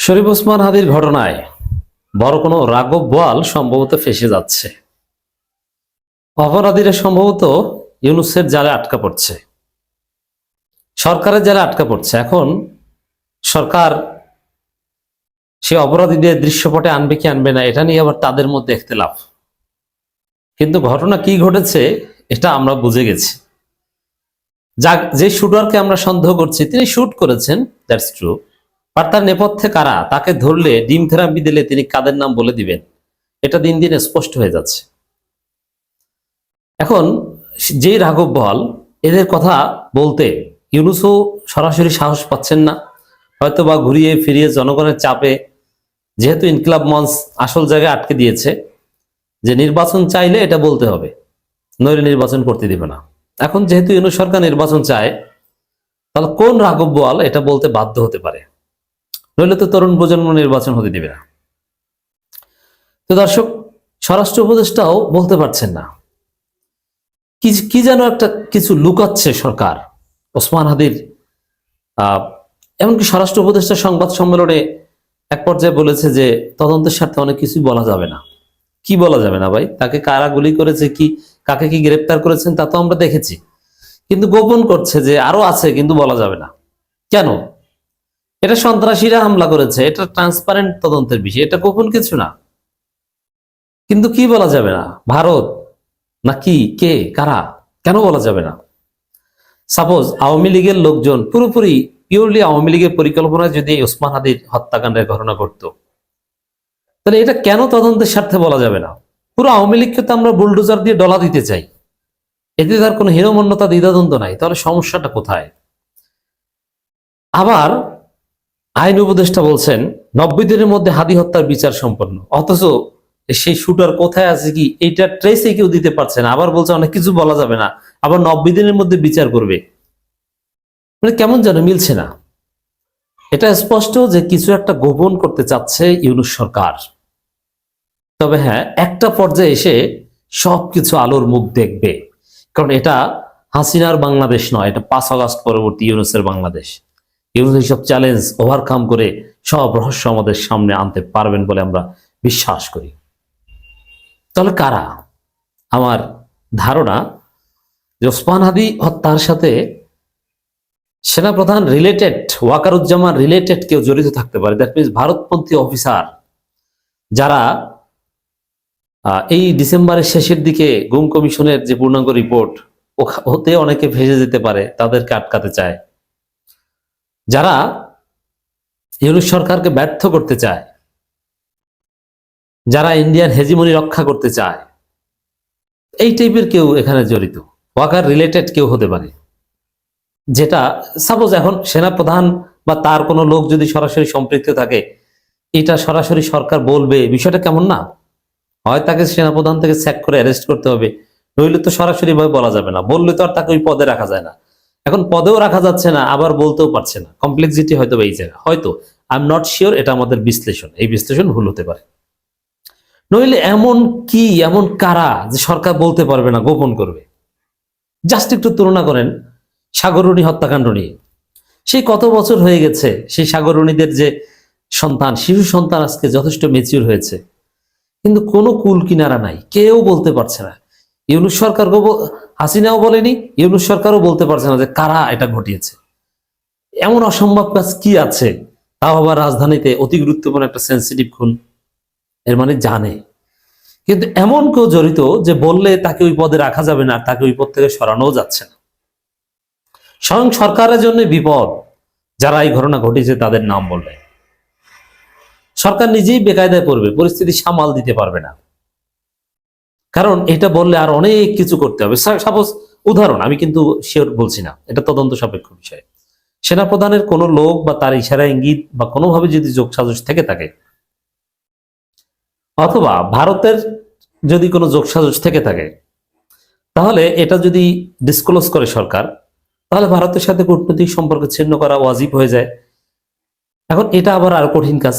শরীফ ওসমান হাদির ঘটনায় বড় কোনো রাঘব বোয়াল সম্ভবত ফেঁসে যাচ্ছে। অপরাধীরা সম্ভবত ইউনূসের জালে আটকা পড়ছে, সরকারের জালে আটকা পড়ছে। এখন সরকার সে অপরাধীদের দৃশ্যপটে আনবে কি আনবে না, এটা নিয়ে আবার তাদের মধ্যে ইখতিলাফ। কিন্তু ঘটনা কি ঘটেছে এটা আমরা বুঝে গেছি। যে শুটারকে আমরা সন্দেহ করছি তিনি শুট করেছেন, দ্যাটস ট্রু, আর তার নেপথ্যে কারা, তাকে ধরলে ডিম থেরাপি দিলে তিনি কাদের নাম বলে দিবেন, এটা দিন দিন স্পষ্ট হয়ে যাচ্ছে। এখন যেই রাঘব বোয়াল এদের কথা বলতে ইউনূসও সরাসরি সাহস পাচ্ছেন না, হয়তো বা ঘুরিয়ে ফিরিয়ে জনগণের চাপে, যেহেতু ইনকিলাব মঞ্চ আসল জায়গায় আটকে দিয়েছে যে নির্বাচন চাইলে এটা বলতে হবে, নইলে নির্বাচন করতে দিবে না। এখন যেহেতু ইউনূস সরকার নির্বাচন চায়, তাহলে কোন রাঘব বোয়াল এটা বলতে বাধ্য হতে পারে, নইলে তো তরুণ প্রজন্ম নির্বাচন হতে দিবে না। তো দর্শক, স্বরাষ্ট্র উপদেষ্টাও বলতে পারছেন না, কি যেন একটা কিছু লুকাচ্ছে সরকার ওসমান হাদির। এমনকি স্বরাষ্ট্র উপদেষ্টা সংবাদ সম্মেলনে এক পর্যায়ে বলেছে যে তদন্তের স্বার্থে অনেক কিছুই বলা যাবে না। কি বলা যাবে না ভাই? তাকে কারা গুলি করেছে, কি কাকে কি গ্রেপ্তার করেছেন তা তো আমরা দেখেছি, কিন্তু গোপন করছে যে আরো আছে কিন্তু বলা যাবে না। কেন? এটা সন্ত্রাসীরা হামলা করেছে, এটা ট্রান্সপারেন্ট তদন্তের বিষয়, এটা গোপন কিছু না। কিন্তু কি বলা যাবে না? ভারত নাকি কে, কারা, কেন বলা যাবে না? সাপোজ আওয়ামী লীগের লোকজন পুরোপুরি পিওরলি আওয়ামী লীগের পরিকল্পনায় যদি ওসমান হাদির হত্যাকাণ্ডের ঘটনা ঘটতো, তাহলে এটা কেন তদন্তের স্বার্থে বলা যাবে না? পুরো আওয়ামী লীগকে তো আমরা বুলডোজার দিয়ে ডলা দিতে চাই, এতে তার কোনো হীনমন্যতা দ্বিধাদ্বন্দ্ব নাই, তাহলে সমস্যাটা কোথায়? আবার আইন উপদেষ্টা বলছেন 90 দিনের মধ্যে হাদি হত্যার বিচার সম্পন্ন, অথচ সেই শুটার কোথায় আছে কি এইটা ট্রেসে কেউ দিতে পারছে না। আবার বলছে অনেক কিছু বলা যাবে না, আবার 90 দিনের মধ্যে বিচার করবে। মানে কেমন যেন মিলছে না। এটা স্পষ্ট যে কিছু একটা গোপন করতে চাচ্ছে ইউনূস সরকার। তবে হ্যাঁ, একটা পর্যায়ে এসে সবকিছু আলোর মুখ দেখবে, কারণ এটা হাসিনার বাংলাদেশ নয়, এটা 5 আগস্ট পরবর্তী ইউনূসের বাংলাদেশ। ইউনূস এইসব চ্যালেঞ্জ ওভারকাম করে সব রহস্য আমাদের সামনে আনতে পারবেন বলে আমরা বিশ্বাস করি। তাহলে কারা? আমার ধারণা যে ওসমান হাদি হত্যার সাথে সেনাপ্রধান রিলেটেড, ওয়াকারুজ্জামান রিলেটেড কেউ জড়িত থাকতে পারে। দ্যাট মিনস ভারতপন্থী অফিসার যারা এই ডিসেম্বরের শেষের দিকে গুম কমিশনের যে পূর্ণাঙ্গ রিপোর্ট হতে অনেকে ভেসে যেতে পারে, তাদেরকে আটকাতে চায়, যারা ইউনূস সরকারকে ব্যর্থ করতে চায়, যারা ইন্ডিয়ান হেজিমনি রক্ষা করতে চায়, এই টাইপের কেউ এখানে জড়িত, ওয়াকার রিলেটেড কেউ হতে পারে। যেটা সাপোজ এখন সেনাপ্রধান বা তার কোনো লোক যদি সরাসরি সম্পৃক্ত থাকে, এটা সরাসরি সরকার বলবে, বিষয়টা কেমন না? হয় তাকে সেনাপ্রধান থেকে স্যাক করে অ্যারেস্ট করতে হবে, নইলে তো সরাসরি ভাবে বলা যাবে না। বললে তো আর তাকে ওই পদে রাখা যায় না। এখন পদেও রাখা যাচ্ছে না, আবার বলতেও পারছে না। কমপ্লেক্সিটি হয়তো এই জায়গা, হয়তো আই এম নট শিওর, এটা আমাদের বিশ্লেষণ, এই বিশ্লেষণ ভুল হতে পারে। নইলে এমন কি, এমন কারা যে সরকার বলতে পারবে না, গোপন করবে? জাস্ট একটু তুলনা করেন সাগররুণী হত্যাকাণ্ড নিয়ে। সেই কত বছর হয়ে গেছে, সেই সাগররুণীদের যে সন্তান, শিশু সন্তান আজকে যথেষ্ট ম্যাচিউর হয়েছে, কিন্তু কোনো কুল কিনারা নাই, কেউ বলতে পারছে না। ইউনূস সরকার, হাসিনাও বলেনি, ইউনূস সরকারও বলতে পারছে না যে কারা এটা ঘটিয়েছে। এমন অসম্ভব কাজ কি আছে? তাও আবার রাজধানীতে অতি গুরুত্বপূর্ণ একটা সেন্সিটিভ খুন। এর মানে জানে, কিন্তু এমন কেউ জড়িত যে বললে তাকে ওই পদে রাখা যাবে না, তাকে ওই পদ থেকে সরানোও যাচ্ছে না। স্বয়ং সরকারের জন্য বিপদ যারা এই ঘটনা ঘটেছে তাদের নাম বললে। সরকার নিজেই বেকায়দায় পড়বে, পরিস্থিতি সামাল দিতে পারবে না। কারণ এটা বললে আর অনেক কিছু করতে হবে। সাপোজ উদাহরণ, আমি কিন্তু শিওর বলছি না, এটা তদন্ত সাপেক্ষ বিষয়। সেনাপ্রধানের কোনো লোক বা তার ইশারা ইঙ্গিত বা কোনোভাবে যদি যোগসাজশ থেকে থাকে, অথবা ভারতের যদি কোনো যোগসাজশ থেকে থাকে, তাহলে এটা যদি ডিসক্লোজ করে সরকার, তাহলে ভারতের সাথে কূটনৈতিক সম্পর্ক ছিন্ন করা ওয়াজিব হয়ে যায়। এখন এটা আবার আর কঠিন কাজ।